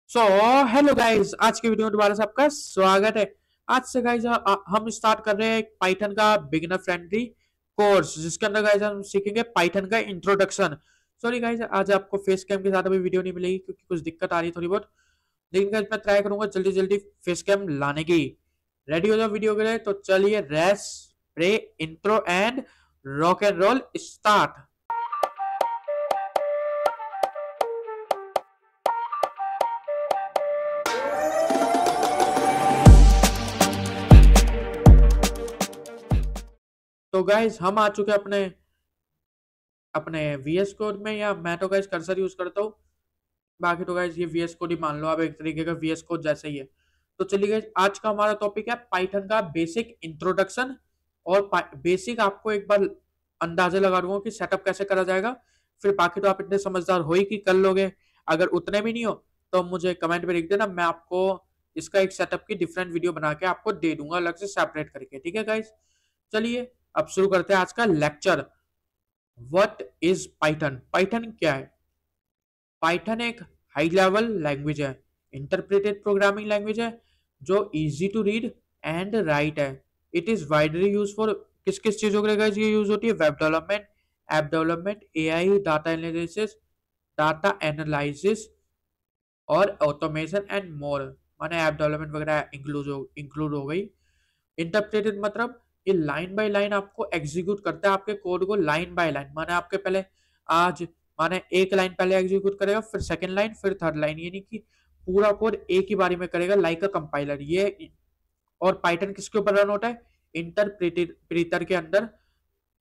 So hello guys, आज के video में दोबारा से आपका स्वागत है। आज से गाइस हम स्टार्ट कर रहे हैं पाइथन का बिगिनर फ्रेंडली कोर्स, जिसके अंदर गाइस हम सीखेंगे पाइथन का इंट्रोडक्शन। सॉरी गाइस, आज आपको फेस कैम के साथ अभी वीडियो नहीं मिलेगी क्योंकि कुछ दिक्कत आ रही है थोड़ी बहुत, लेकिन गाइस मैं ट्राई करूंगा जल्दी जल्दी फेस कैम लाने की। रेडी हो जाओ वीडियो के लिए, तो चलिए रेस प्रे intro and rock and roll start. तो गाइस हम आ चुके हैं अपने अपने वीएस कोड में, या मैं तो गाइस कर्सर यूज करता हूँ। बाकी तो गाइस ये वीएस कोड ही मान लो आप, एक तरीके का वीएस कोड जैसा ही है। तो चलिए गाइस, आज का हमारा टॉपिक है पाइथन का बेसिक इंट्रोडक्शन। और बेसिक आपको एक बार अंदाजा लगा दूंगा कि सेटअप कैसे करा जाएगा। फिर बाकी तो आप इतने समझदार हो ही कि कर लोगे। अगर उतने भी नहीं हो तो मुझे कमेंट में लिख देना, मैं आपको इसका एक सेटअप की डिफरेंट वीडियो बना के आपको दे दूंगा अलग से सेपरेट करके। ठीक है गाइस, चलिए अब शुरू करते हैं आज का lecture. What is Python? Python क्या है? पाइथन एक हाई लेवल लैंग्वेज है, इंटरप्रेटेड प्रोग्रामिंग लैंग्वेज है जो easy to read and write है। It is widely use for किस किस चीजों के लिए guys ये यूज होती है? Web development, app development, AI, data analysis और ऑटोमेशन एंड मोर। माने ऐप डेवलपमेंट वगैरह इंक्लूड हो गई। इंटरप्रेटेड मतलब ये लाइन बाय लाइन आपको एग्जीक्यूट करता है, आपके कोड को लाइन बाय लाइन। माने आपके पहले आज माने एक लाइन पहले एग्जीक्यूट करेगा, फिर सेकंड लाइन, फिर थर्ड लाइन, यानी कि पूरा कोड एक ही बारी में करेगा लाइक अ कंपाइलर ये। और पाइथन किसके ऊपर रन होता है? इंटरप्रेटर के अंदर,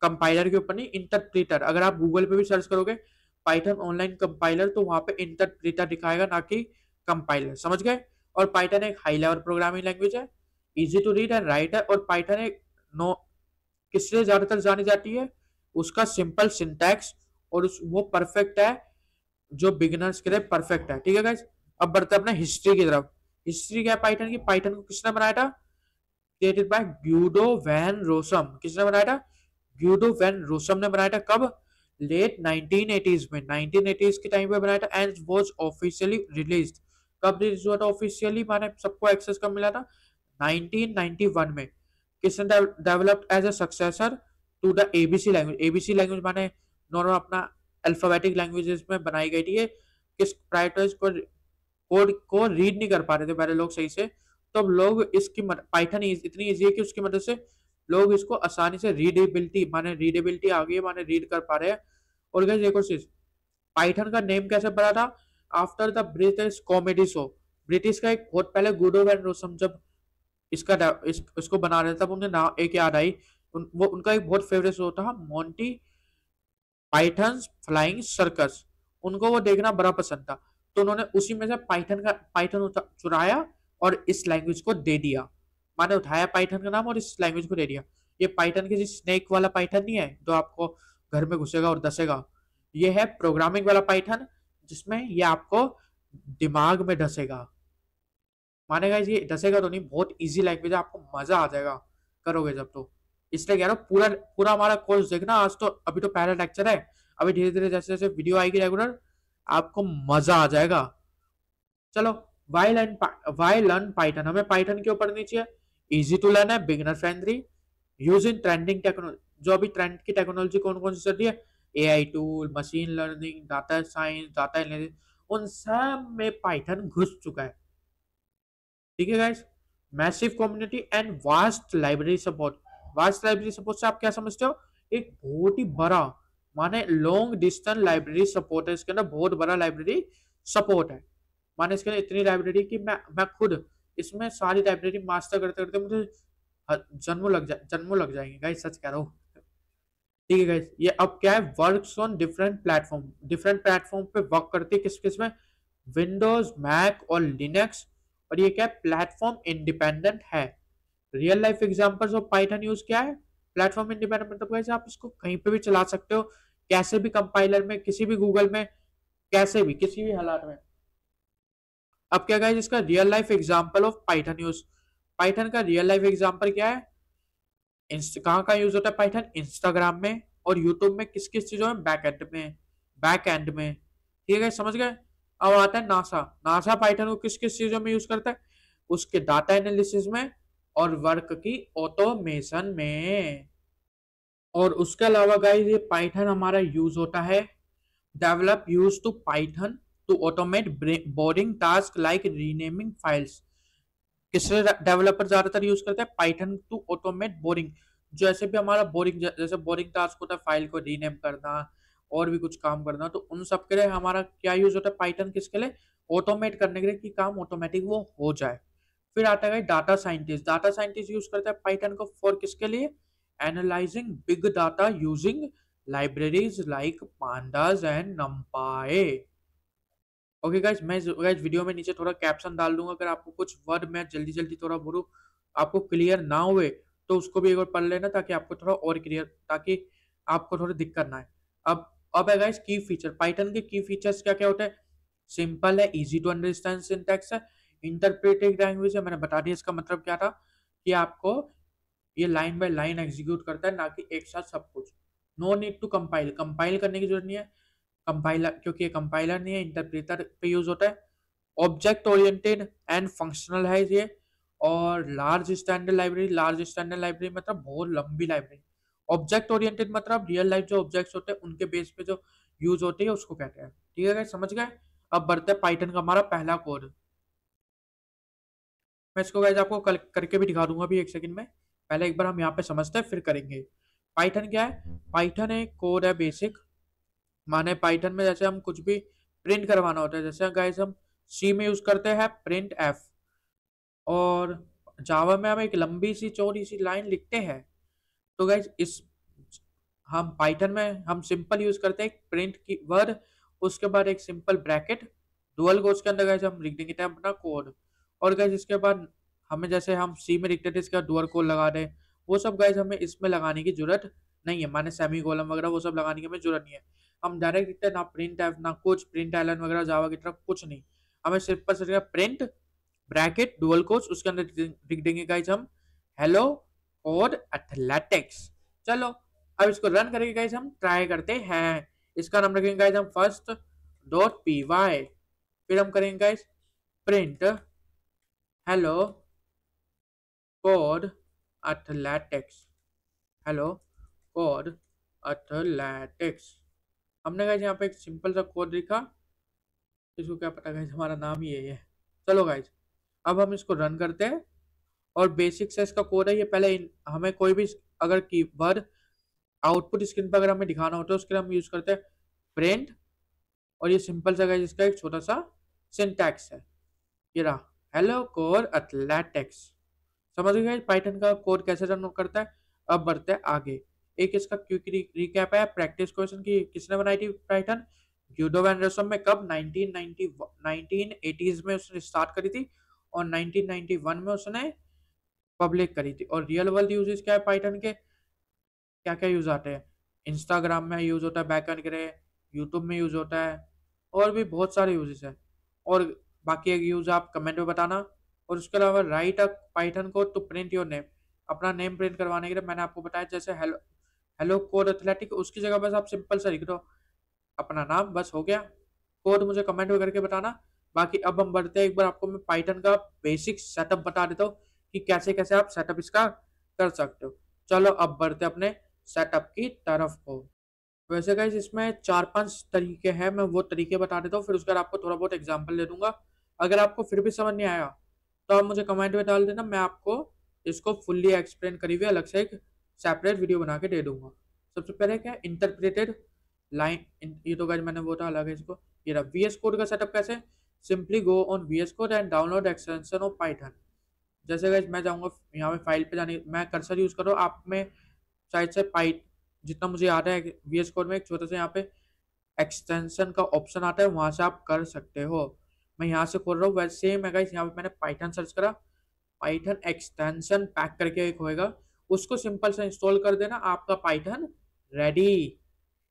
कंपाइलर के ऊपर नहीं, इंटरप्रेटर। अगर आप गूगल पे भी सर्च करोगे पाइथन ऑनलाइन कंपाइलर, तो वहां पे इंटरप्रेटर दिखाएगा, ना कि कंपाइलर। समझ गए? और पाइथन एक हाई लेवल प्रोग्रामिंग लैंग्वेज है, easy to read and write है। और पाइथन एक नो किससे ज्यादातर जानी जाती है? उसका सिंपल सिंटैक्स, और वो परफेक्ट है, जो बिगिनर्स के लिए परफेक्ट है। ठीक है गाइस, अब बढ़ते हैं अपने हिस्ट्री की तरफ। हिस्ट्री क्या है पाइथन की? पाइथन को किसने बनाया था? Created by Guido van Rossum. किसने बनाया था? ग्यूडो वैन रोसम ने बनाया था। कब? लेट 1980s में, 1980s के टाइम पे बनाया था। And was officially released. कब रिलीज हुआ था ऑफिशियली, माने सबको एक्सेस कब मिला था? 1991 में। किसने developed as a successor to the ABC language. ABC language माने नॉर्मल अपना अल्फाबेटिक लैंग्वेजेस में बनाई गई थी ये। किस प्रायोरिटाइज को कोड को रीड नहीं कर पा रहे थे पहले लोग सही से, तो अब लोग इसकी पाइथन इतनी इजी है कि उसकी मदद से लोग इसको आसानी से रीडेबिलिटी आ गई है, माने रीड कर पा रहे हैं। और गाइस एक और चीज, पाइथन का नेम कैसे पड़ा था? After the British comedy show. British का एक बहुत पहले गुडो वैन रोसम जब इसको बना रहे थे, तब उन्हें ना एक याद आई। वो उनका एक बहुत फेवरेट शो था, मोंटी पाइथन फ्लाइंग सर्कस। उनको वो देखना बड़ा पसंद था, तो उन्होंने उसी में से पाइथन चुराया और इस लैंग्वेज को दे दिया। माने उठाया पाइथन का नाम और इस लैंग्वेज को दे दिया। ये पाइथन किसी स्नेक वाला पाइथन नहीं है जो आपको घर में घुसेगा और धसेगा। ये है प्रोग्रामिंग वाला पाइथन, जिसमें ये आपको दिमाग में धसेगा। मानेगा ये धसेगा तो नहीं, बहुत इजी लैंग्वेज है, आपको मजा आ जाएगा करोगे जब। तो इसलिए कह रहा हूँ पूरा पूरा हमारा कोर्स देखना। आज तो अभी तो पहला लेक्चर है, अभी धीरे धीरे जैसे जैसे वीडियो आएगी रेगुलर, आपको मजा आ जाएगा। चलो, वाई लर्न पाइथन। हमें पाइथन क्यों पढ़नी चाहिए? इजी टू लर्न है, beginner friendly, use in trending technology. जो अभी ट्रेंड की टेक्नोलॉजी कौन कौन सी चल रही है? AI tool, machine learning, data science, data analysis, उन सब में पाइथन घुस चुका है। ठीक है guys, massive community and vast library support. Vast library support से आप क्या समझते हो? एक बहुत ही बड़ा, माने लॉन्ग डिस्टेंस लाइब्रेरी सपोर्ट है। इसके अंदर बहुत बड़ा लाइब्रेरी सपोर्ट है। माने इसके अंदर इतनी लाइब्रेरी कि मैं खुद इसमें सारी लाइब्रेरी मास्टर करते करते मुझे जन्मों लग जाएंगे गाइस, सच कह रहा हूँ। ठीक है गाइस, ये अब क्या है? वर्क्स ऑन डिफरेंट प्लेटफॉर्म पे वर्क करती है। किस किस में? विंडोज, मैक और लिनक्स। और ये क्या है? प्लेटफॉर्म इंडिपेंडेंट है। Real life examples of Python use क्या है? प्लेटफॉर्म इंडिपेंडेंट मतलब कैसे आप इसको कहीं पे भी चला सकते हो, कैसे भी कंपाइलर में, किसी भी गूगल में, कैसे भी किसी भी हालात में। अब क्या गाइस, इसका real life example of Python use. Python का रियल लाइफ एग्जांपल क्या है? कहाँ का यूज होता है पाइथन? इंस्टाग्राम में और यूट्यूब में। किस किस चीजों में? बैक एंड में। ठीक है, समझ गए? अब आता है नासा। नासा पाइथन को किस किस चीजों में यूज करता है? उसके डाटा एनालिसिस में और वर्क की ऑटोमेशन में। और उसके अलावा गाइस ये पाइथन हमारा यूज होता है, develop use to Python to automate boring task like renaming files. किससे डेवलपर ज्यादातर यूज करते हैं? Python to automate boring. जैसे भी हमारा बोरिंग, जैसे बोरिंग टास्क होता है फाइल को रीनेम करना और भी कुछ काम करना, तो उन सब के लिए हमारा क्या यूज होता है? पाइथन किसके लिए? ऑटोमेट करने के लिए, कि काम ऑटोमेटिक वो हो जाए। फिर आता है data scientist. Data scientist use करते हैं पाइथन को फॉर किसके लिए? Analysing big data using libraries like pandas and नंपाई। Okay guys, मैं गाइस वीडियो में नीचे थोड़ा कैप्शन डाल दूंगा, अगर आपको कुछ वर्ड मैं जल्दी जल्दी थोड़ा बोलूं आपको क्लियर ना हुए तो उसको भी एक बार पढ़ लेना, ताकि आपको थोड़ा और क्लियर, ताकि आपको थोड़ी दिक्कत ना आए। अब है गाइस की फीचर। पाइथन के की फीचर्स क्या क्या होते हैं? सिंपल है, इजी टू अंडरस्टैंड सिंटैक्स है, इंटरप्रेटिव लैंग्वेज है, मैंने बता दिया इसका मतलब क्या था, कि आपको ये लाइन बाय लाइन एग्जीक्यूट करता है, ना कि एक साथ सब कुछ। No need to compile, compile करने की जरूरत नहीं है कंपाइलर, क्योंकि ये कंपाइलर नहीं है, इंटरप्रेटर पे यूज होता है। ऑब्जेक्ट ओरिएंटेड एंड फंक्शनल है ये। और large standard library, large standard library मतलब बहुत लंबी लाइब्रेरी। ऑब्जेक्ट ओरिएंटेड मतलब रियल लाइफ जो ऑब्जेक्ट्स होते हैं उनके बेस पे जो यूज होती है उसको कहते हैं। ठीक है guys, समझ गए? अब बढ़ते हैं पाइथन का हमारा पहला कोड। मैं इसको गाइस आपको करके भी दिखा दूंगा अभी एक सेकंड में। पहले एक बार हम यहाँ पे समझते हैं फिर करेंगे। पाइथन क्या है? पाइथन एक कोड है बेसिक। माने पाइथन में जैसे हम कुछ भी प्रिंट करवाना होता है, जैसे गाइस हम सी में यूज करते हैं प्रिंट एफ, और जावा में हम एक लंबी सी चौड़ी सी लाइन लिखते हैं। तो गाइस इस हम पाइथन में हम सिंपल यूज करते हैं प्रिंट की वर्ड, उसके बाद एक सिंपल ब्रैकेट, डुअल कोट्स के अंदर गाइस हम लिख देंगे अपना कोड। और गाइस इसके बाद हमें, जैसे हम सी में लिखते थे इसका डुअल कोड लगा दें, वो सब गाइस हमें इसमें लगाने की जरूरत नहीं है। माने सेमी कोलम वगैरह वो सब लगाने की हमें जरूरत नहीं है। हम डायरेक्ट लिखते हैं, ना प्रिंट एफ ना कुछ प्रिंट एलन वगैरह जावा की तरफ कुछ नहीं। हमें सिर्फ सिर्फ प्रिंट ब्रैकेट डुअल कोट्स, उसके अंदर लिख देंगे गाइस हम हेलो कोड एथलेटिक्स। चलो अब इसको रन करके गाइस हम ट्राई करते हैं। इसका नाम रखेंगे गाइस हम फर्स्ट डॉट पी वाई, फिर हम करेंगे guys print hello code athletics, hello code athletics. हमने गाइस यहाँ पे एक सिंपल सा कोड लिखा, इसको क्या पता गाइस हमारा नाम ही यही है। चलो गाइस अब हम इसको रन करते हैं। और बेसिक से इसका कोड है ये। पहले हमें कोई भी अगर कीवर्ड आउटपुट स्क्रीन पर अगर हमें दिखाना होता है उसके लिए हम यूज करते हैं प्रिंट, और ये सिंपल सा गाइस इसका एक छोटा सा सिंटैक्स है, ये रहा हेलो कोड एथलेटिक्स। समझ गए पाइथन का कोड कैसे रन करता है? अब बढ़ते हैं आगे। एक इसका क्विक रिकैप है, प्रैक्टिस क्वेश्चन की किसने बनाई थी पाइथन? ग्यूडो एंडरसन में कब? 1980s में उसने स्टार्ट करी थी, और 1991 में उसने पब्लिक करी थी। और रियल वर्ल्ड यूजेस क्या है पाइथन के? क्या क्या यूज आते हैं? इंस्टाग्राम में यूज होता है बैकएंड के लिए, यूट्यूब में यूज होता है, और भी बहुत सारे यूजेस है। और बाकी एक यूज आप कमेंट में बताना। और उसके अलावा write a Python code to print your name, अपना नेम प्रिंट करवाने के लिए मैंने आपको बताया, जैसे हेलो हेलो कोड एथलेटिक, उसकी जगह बस आप सिंपल सा लिख दो अपना नाम, बस हो गया। कोड मुझे कमेंट में करके बताना। बाकी अब हम बढ़ते हैं, एक बार आपको मैं पाइथन का बेसिक सेटअप बता देता हूँ कि कैसे कैसे आप सेटअप इसका कर सकते हो। चलो अब बढ़ते अपने सेटअप की तरफ को। वैसे गाइस इसमें 4-5 तरीके हैं, मैं वो तरीके बता देता हूँ, फिर उसके बाद आपको थोड़ा बहुत एग्जांपल दे दूंगा। अगर आपको फिर भी समझ नहीं आया तो आप मुझे कमेंट में डाल देना, मैं आपको इसको फुल्ली एक्सप्लेन करी हुई अलग से एक सेपरेट वीडियो बना के दे दूंगा। सबसे पहले क्या, इंटरप्रेटेड लाइन, ये तो गाइस मैंने वो था अलग है इसको। ये रहा वीएस कोड का सेटअप कैसे? Simply go on VS code and download extension of Python. जैसे गाइस मैं जाऊंगा यहाँ पे फाइल पे जाने, मैं कर्सर यूज करो, आप में शायद से पाइट जितना मुझे याद है वीएस कोड में एक छोटा सा यहाँ पे एक्सटेंशन का ऑप्शन आता है, वहां से आप कर सकते हो। मैं यहाँ से खोल रहा हूँ, वैसे सेम है गाइस। यहाँ पे मैंने पाइथन सर्च करा, पाइथन एक्सटेंशन पैक करके एक होएगा, उसको सिंपल से इंस्टॉल कर देना, आपका पाइथन रेडी।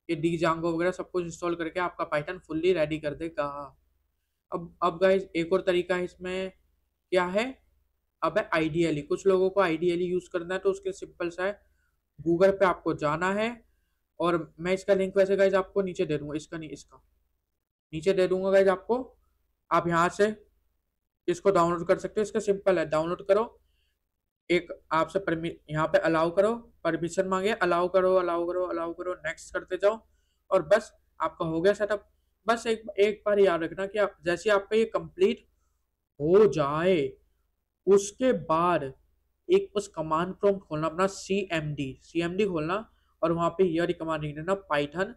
ये डी जांगो वगैरह सब कुछ इंस्टॉल करके आपका पाइथन फुल्ली रेडी कर देगा। अब गाइस एक और तरीका है इसमें, क्या है? अब है आइडियली, कुछ लोगों को आइडियली यूज करना है, तो उसके सिंपल सा है, गूगल पे आपको जाना है, और मैं इसका लिंक वैसे गाइज आपको नीचे दे दूंगा, इसका नहीं इसका नीचे दे दूंगा गाइज आपको। आप यहाँ से इसको डाउनलोड कर सकते हो। इसका सिंपल है, डाउनलोड करो, एक आपसे यहाँ पे अलाउ करो, परमिशन मांगे, अलाउ करो अलाउ करो अलाउ करो, नेक्स्ट करते जाओ और बस आपका हो गया सेटअप। बस एक एक बार याद रखना कि आप जैसे आपका ये कंप्लीट हो जाए उसके बाद एक बस कमांड प्रॉम्प्ट खोलना अपना CMD खोलना और वहां पे ये कमांड लिख देना पाइथन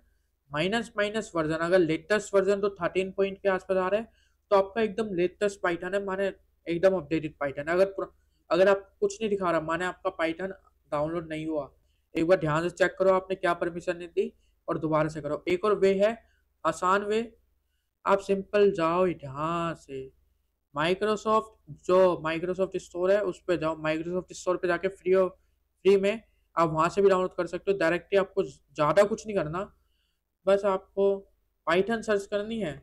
माइनस वर्जन। अगर लेटेस्ट वर्जन तो 13 पॉइंट के आसपास आ रहा है तो आपका एकदम लेटेस्ट पाइथन है, माने एकदम अपडेटेड पाइथन है। अगर आप कुछ नहीं दिखा रहा माने आपका पाइथन डाउनलोड नहीं हुआ। एक बार ध्यान से चेक करो आपने क्या परमिशन नहीं दी और दोबारा से करो। एक और वे है, आसान वे, आप सिंपल जाओ यहाँ से माइक्रोसॉफ्ट स्टोर है उस पर जाओ, माइक्रोसॉफ्ट स्टोर पे जाके फ्री में आप वहां से भी डाउनलोड कर सकते हो डायरेक्टली। आपको ज्यादा कुछ नहीं करना, बस आपको पाइथन सर्च करनी है।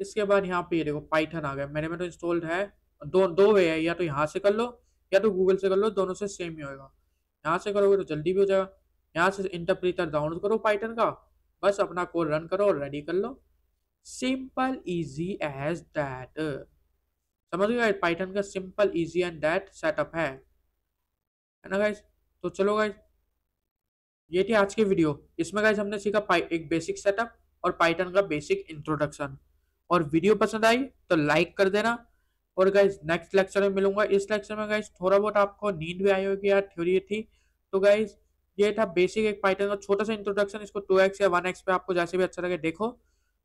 इसके बाद यहाँ पे ये देखो पाइथन आ गया, मेरे में तो इंस्टॉल्ड है। दो दो वे है, या तो यहाँ से कर लो या तो गूगल से कर लो, दोनों से सेम ही होगा। यहाँ से करोगे तो जल्दी भी हो जाएगा। यहाँ से इंटरप्रेटर डाउनलोड करो पाइथन का, बस अपना कोड रन करो और रेडी कर लो। Simple easy as that. समझ गए, पाइथन का simple easy and that setup है ना गाइस। तो चलो गाइस, ये थी आज की वीडियो। इसमें गाइस हमने सीखा एक बेसिक सेटअप और पाइथन का बेसिक इंट्रोडक्शन। और वीडियो पसंद आई तो लाइक कर देना। और गाइस नेक्स्ट लेक्चर में मिलूंगा। इस लेक्चर में गाइस थोड़ा बहुत आपको नींद भी आई होगी यार, थ्योरी थी। तो गाइस ये था बेसिक एक पाइथन का छोटा सा इंट्रोडक्शन। इसको 2x या 1x पे आपको जैसे भी अच्छा लगे देखो,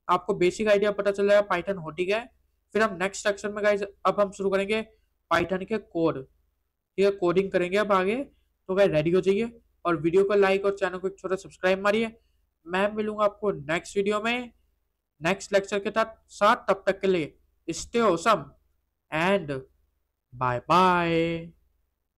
आपको बेसिक आइडिया पता चल जाएगा पाइथन हो ठीक है। फिर हम नेक्स्ट सेक्शन में गाइस अब हम शुरू करेंगे पाइथन के कोड, ठीक है, कोडिंग करेंगे अब आगे। तो गाइस रेडी हो जाइए और वीडियो को लाइक और चैनल को एक छोटा सब्सक्राइब मारिए। मैं मिलूंगा आपको नेक्स्ट वीडियो में नेक्स्ट लेक्चर के साथ। तब तक के लिए stay awesome and bye bye.